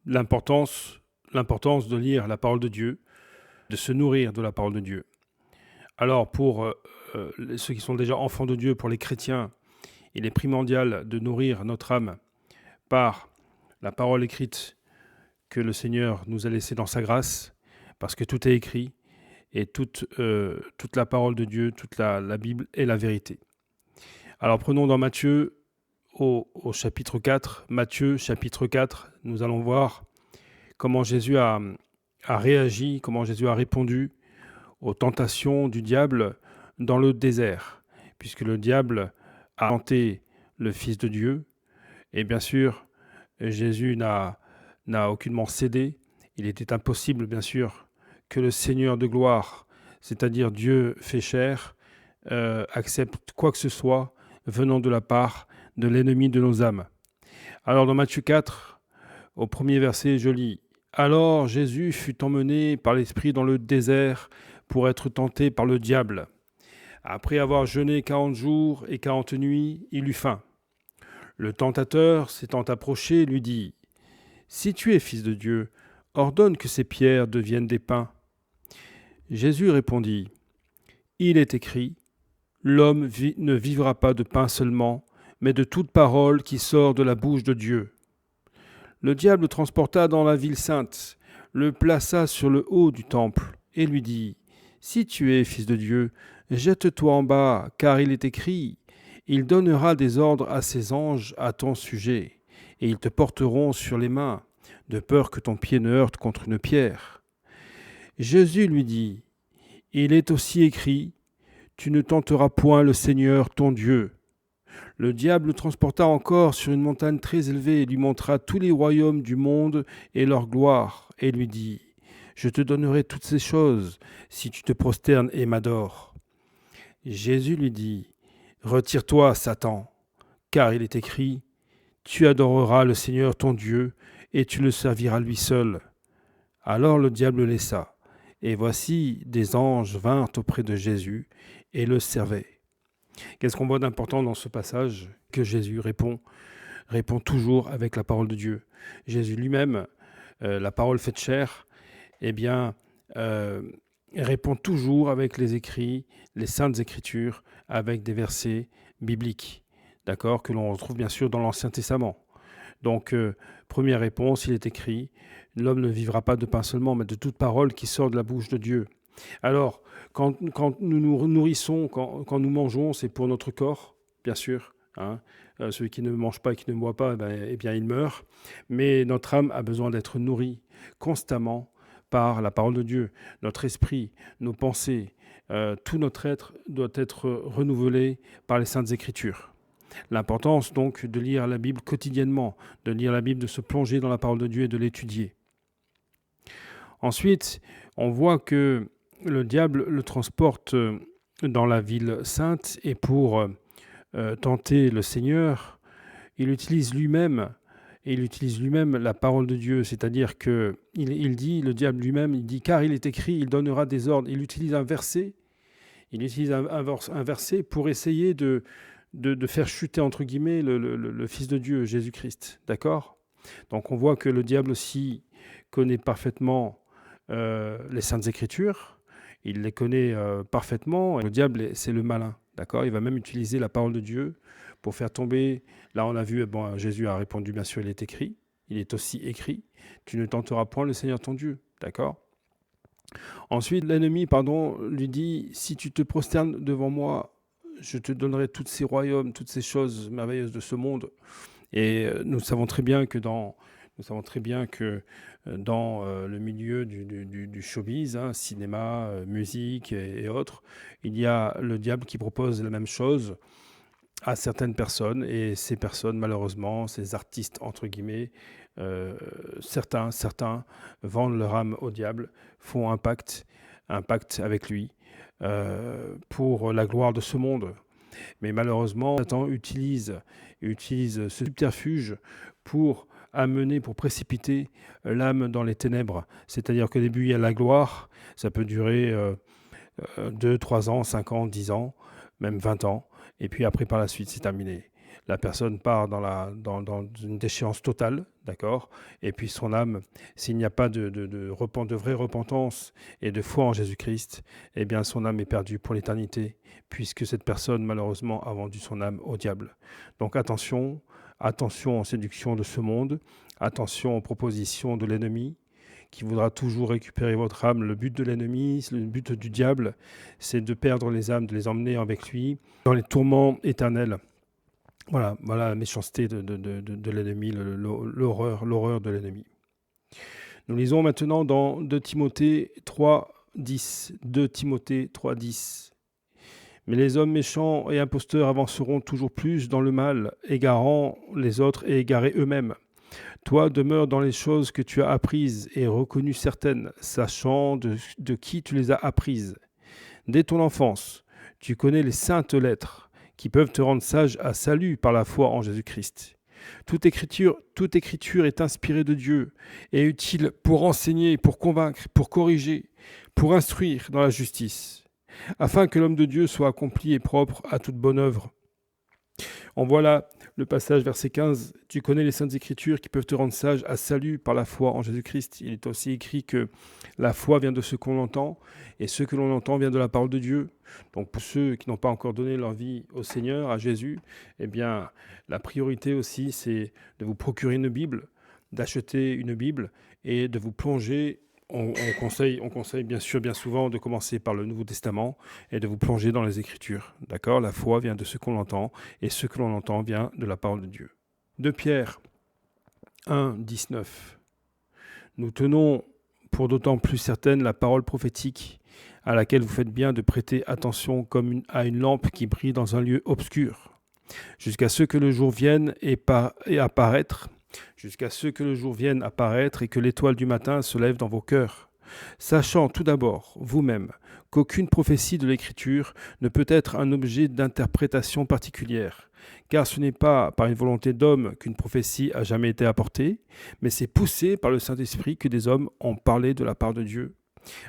l'importance, l'importance de lire la parole de Dieu, de se nourrir de la parole de Dieu. Alors pour ceux qui sont déjà enfants de Dieu, pour les chrétiens, il est primordial de nourrir notre âme par la parole écrite que le Seigneur nous a laissée dans sa grâce, parce que tout est écrit, et toute la parole de Dieu, toute la Bible est la vérité. Alors prenons dans Matthieu au chapitre 4, Matthieu chapitre 4, nous allons voir comment Jésus a réagi, comment Jésus a répondu aux tentations du diable dans le désert, puisque le diable a tenté le Fils de Dieu, et bien sûr, Jésus n'a aucunement cédé. Il était impossible, bien sûr, que le Seigneur de gloire, c'est-à-dire Dieu fait chair, accepte quoi que ce soit venant de la part de l'ennemi de nos âmes. Alors dans Matthieu 4, au premier verset, je lis « Alors Jésus fut emmené par l'Esprit dans le désert pour être tenté par le diable. Après avoir jeûné 40 jours et 40 nuits, il eut faim. Le tentateur, s'étant approché, lui dit « Si tu es fils de Dieu, ordonne que ces pierres deviennent des pains. » Jésus répondit « Il est écrit, l'homme ne vivra pas de pain seulement, mais de toute parole qui sort de la bouche de Dieu. » Le diable le transporta dans la ville sainte, le plaça sur le haut du temple, et lui dit « Si tu es fils de Dieu, jette-toi en bas, car il est écrit, il donnera des ordres à ses anges à ton sujet, et ils te porteront sur les mains, de peur que ton pied ne heurte contre une pierre. » Jésus lui dit « Il est aussi écrit, tu ne tenteras point le Seigneur ton Dieu. » Le diable le transporta encore sur une montagne très élevée et lui montra tous les royaumes du monde et leur gloire, et lui dit « Je te donnerai toutes ces choses si tu te prosternes et m'adores. » Jésus lui dit « Retire-toi, Satan, car il est écrit « Tu adoreras le Seigneur ton Dieu et tu le serviras lui seul. » Alors le diable le laissa, et voici des anges vinrent auprès de Jésus et le servaient. Qu'est-ce qu'on voit d'important dans ce passage? Que Jésus répond toujours avec la parole de Dieu. Jésus lui-même, la parole faite chair, eh bien, répond toujours avec les écrits, les saintes écritures, avec des versets bibliques, d'accord, que l'on retrouve bien sûr dans l'Ancien Testament. Donc, première réponse, il est écrit, l'homme ne vivra pas de pain seulement, mais de toute parole qui sort de la bouche de Dieu. Alors, quand nous nous nourrissons, quand nous mangeons, c'est pour notre corps, bien sûr. Hein. Celui qui ne mange pas et qui ne boit pas, eh bien, il meurt. Mais notre âme a besoin d'être nourrie constamment par la parole de Dieu. Notre esprit, nos pensées, tout notre être doit être renouvelé par les Saintes Écritures. L'importance donc de lire la Bible quotidiennement, de lire la Bible, de se plonger dans la parole de Dieu et de l'étudier. Ensuite, on voit que le diable le transporte dans la ville sainte et pour tenter le Seigneur, il utilise lui-même la parole de Dieu, c'est-à-dire que il dit, le diable lui-même, il dit car il est écrit, il donnera des ordres. Il utilise un verset, un verset pour essayer de faire chuter entre guillemets le Fils de Dieu, Jésus-Christ, d'accord ? Donc on voit que le diable aussi connaît parfaitement les Saintes Écritures. Il les connaît parfaitement. Le diable, c'est le malin, d'accord ? Il va même utiliser la parole de Dieu pour faire tomber. Là, on a vu, Jésus a répondu, bien sûr, il est écrit. Il est aussi écrit. Tu ne tenteras point le Seigneur ton Dieu, d'accord ? Ensuite, l'ennemi, lui dit, si tu te prosternes devant moi, je te donnerai tous ces royaumes, toutes ces choses merveilleuses de ce monde. Et nous savons très bien que dans le milieu du showbiz, cinéma, musique et autres, il y a le diable qui propose la même chose à certaines personnes. Et ces personnes, malheureusement, ces artistes, entre guillemets, certains vendent leur âme au diable, font un pacte avec lui pour la gloire de ce monde. Mais malheureusement, Satan utilise ce subterfuge pour précipiter l'âme dans les ténèbres. C'est-à-dire qu'au début, il y a la gloire, ça peut durer 2, 3 ans, 5 ans, 10 ans, même 20 ans, et puis après, par la suite, c'est terminé. la personne part dans une déchéance totale, d'accord? Et puis son âme, s'il n'y a pas de vraie repentance et de foi en Jésus-Christ, eh bien son âme est perdue pour l'éternité, puisque cette personne, malheureusement, a vendu son âme au diable. Donc attention, attention aux séductions de ce monde, attention aux propositions de l'ennemi, qui voudra toujours récupérer votre âme. Le but de l'ennemi, le but du diable, c'est de perdre les âmes, de les emmener avec lui dans les tourments éternels. Voilà la méchanceté de l'ennemi, l'horreur de l'ennemi. Nous lisons maintenant dans 2 Timothée 3,10. 2 Timothée 3,10. Mais les hommes méchants et imposteurs avanceront toujours plus dans le mal, égarant les autres et égarés eux-mêmes. Toi, demeure dans les choses que tu as apprises et reconnues certaines, sachant de qui tu les as apprises. Dès ton enfance, tu connais les saintes lettres, qui peuvent te rendre sage à salut par la foi en Jésus-Christ. Toute écriture est inspirée de Dieu et utile pour enseigner, pour convaincre, pour corriger, pour instruire dans la justice, afin que l'homme de Dieu soit accompli et propre à toute bonne œuvre. En voilà le passage verset 15. Tu connais les saintes écritures qui peuvent te rendre sage à salut par la foi en Jésus-Christ. Il est aussi écrit que la foi vient de ce qu'on entend et ce que l'on entend vient de la parole de Dieu. Donc pour ceux qui n'ont pas encore donné leur vie au Seigneur, à Jésus, eh bien la priorité aussi c'est de vous procurer une Bible, d'acheter une Bible et de vous plonger. On conseille bien sûr bien souvent de commencer par le Nouveau Testament et de vous plonger dans les Écritures. D'accord? La foi vient de ce qu'on entend et ce que l'on entend vient de la parole de Dieu. 2 Pierre 1, 19. Nous tenons pour d'autant plus certaine la parole prophétique à laquelle vous faites bien de prêter attention comme à une lampe qui brille dans un lieu obscur, jusqu'à ce que le jour vienne et apparaître. Jusqu'à ce que le jour vienne apparaître et que l'étoile du matin se lève dans vos cœurs, sachant tout d'abord, vous-même, qu'aucune prophétie de l'Écriture ne peut être un objet d'interprétation particulière, car ce n'est pas par une volonté d'homme qu'une prophétie a jamais été apportée, mais c'est poussé par le Saint-Esprit que des hommes ont parlé de la part de Dieu.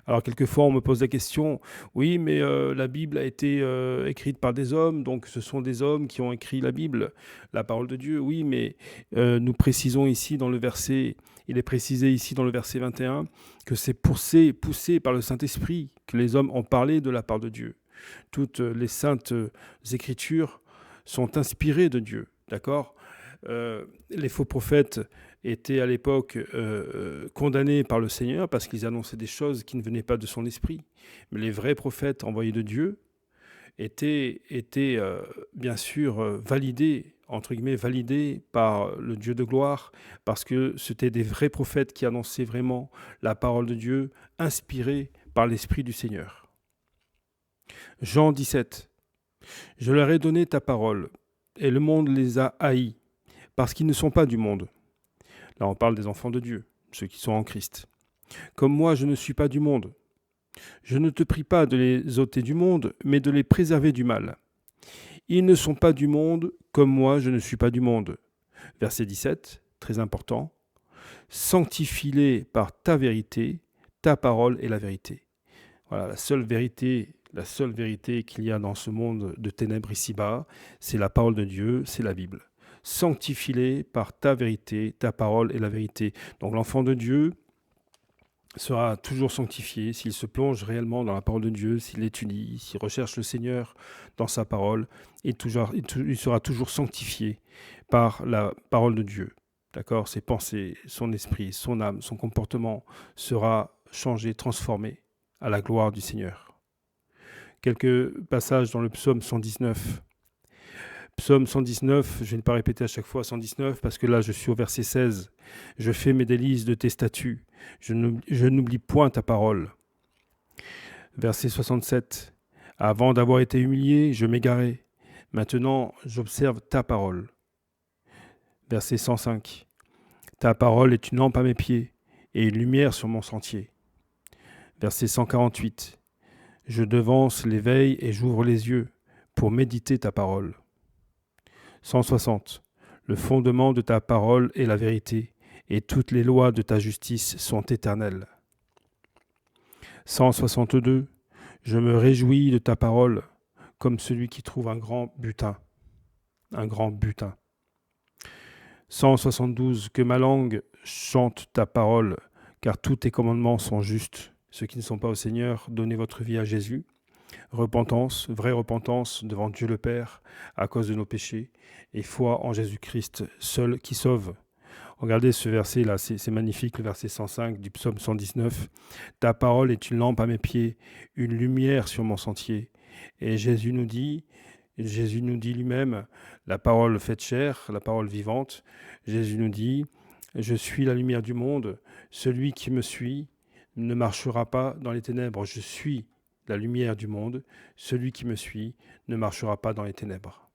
Alors quelquefois on me pose la question, oui mais la Bible a été écrite par des hommes, donc ce sont des hommes qui ont écrit la Bible, la parole de Dieu, oui mais nous précisons ici dans le verset, il est précisé ici dans le verset 21 que c'est poussé par le Saint-Esprit que les hommes ont parlé de la part de Dieu. Toutes les saintes écritures sont inspirées de Dieu, d'accord? Les faux prophètes étaient à l'époque condamnés par le Seigneur parce qu'ils annonçaient des choses qui ne venaient pas de son esprit. Mais les vrais prophètes envoyés de Dieu étaient bien sûr validés, entre guillemets, validés par le Dieu de gloire, parce que c'était des vrais prophètes qui annonçaient vraiment la parole de Dieu, inspirée par l'Esprit du Seigneur. Jean 17. Je leur ai donné ta parole, et le monde les a haïs, parce qu'ils ne sont pas du monde. Là, on parle des enfants de Dieu, ceux qui sont en Christ. Comme moi, je ne suis pas du monde. Je ne te prie pas de les ôter du monde, mais de les préserver du mal. Ils ne sont pas du monde, comme moi, je ne suis pas du monde. Verset 17, très important. Sanctifie-les par ta vérité, ta parole est la vérité. Voilà, la seule vérité qu'il y a dans ce monde de ténèbres ici-bas, c'est la parole de Dieu, c'est la Bible. Sanctifie-les par ta vérité, ta parole est la vérité. Donc l'enfant de Dieu sera toujours sanctifié s'il se plonge réellement dans la parole de Dieu, s'il étudie, s'il recherche le Seigneur dans sa parole, il sera toujours sanctifié par la parole de Dieu. D'accord? Ses pensées, son esprit, son âme, son comportement sera changé, transformé à la gloire du Seigneur. Quelques passages dans le psaume 119. Psaume 119, je ne vais pas répéter à chaque fois 119 parce que là je suis au verset 16. Je fais mes délices de tes statuts, je n'oublie point ta parole. Verset 67. Avant d'avoir été humilié, je m'égarais. Maintenant, j'observe ta parole. Verset 105. Ta parole est une lampe à mes pieds et une lumière sur mon sentier. Verset 148. Je devance l'éveil et j'ouvre les yeux pour méditer ta parole. 160. Le fondement de ta parole est la vérité, et toutes les lois de ta justice sont éternelles. 162. Je me réjouis de ta parole, comme celui qui trouve un grand butin. un grand butin. 172. Que ma langue chante ta parole, car tous tes commandements sont justes. Ceux qui ne sont pas au Seigneur, donnez votre vie à Jésus. Repentance, vraie repentance devant Dieu le Père à cause de nos péchés, et foi en Jésus-Christ seul qui sauve. Regardez ce verset-là, c'est magnifique, le verset 105 du psaume 119. Ta parole est une lampe à mes pieds, une lumière sur mon sentier. Et Jésus nous dit lui-même, la parole faite chair, la parole vivante. Jésus nous dit, je suis la lumière du monde, celui qui me suit ne marchera pas dans les ténèbres. Je suis la lumière du monde, celui qui me suit ne marchera pas dans les ténèbres.